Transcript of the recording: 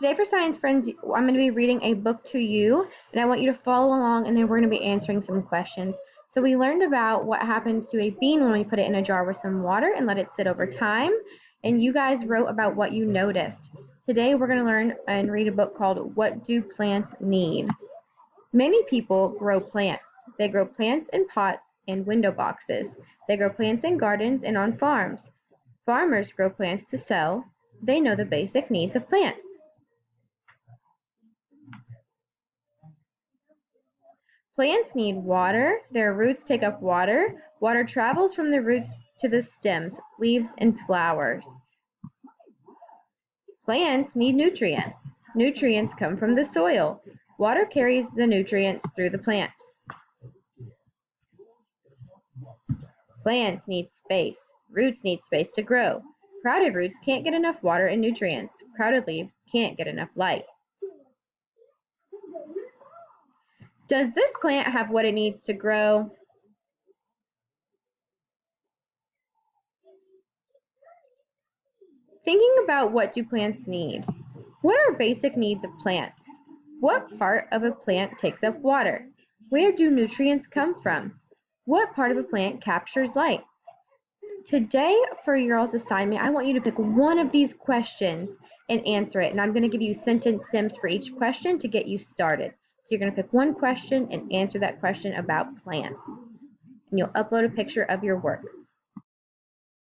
Today for Science Friends, I'm going to be reading a book to you, and I want you to follow along, and then we're going to be answering some questions. So we learned about what happens to a bean when we put it in a jar with some water and let it sit over time, and you guys wrote about what you noticed. Today we're going to learn and read a book called What Do Plants Need? Many people grow plants. They grow plants in pots and window boxes. They grow plants in gardens and on farms. Farmers grow plants to sell. They know the basic needs of plants. Plants need water. Their roots take up water. Water travels from the roots to the stems, leaves, and flowers. Plants need nutrients. Nutrients come from the soil. Water carries the nutrients through the plants. Plants need space. Roots need space to grow. Crowded roots can't get enough water and nutrients. Crowded leaves can't get enough light. Does this plant have what it needs to grow? Thinking about what do plants need? What are basic needs of plants? What part of a plant takes up water? Where do nutrients come from? What part of a plant captures light? Today, for your all's assignment, I want you to pick one of these questions and answer it. And I'm going to give you sentence stems for each question to get you started. So you're going to pick one question and answer that question about plants. And you'll upload a picture of your work.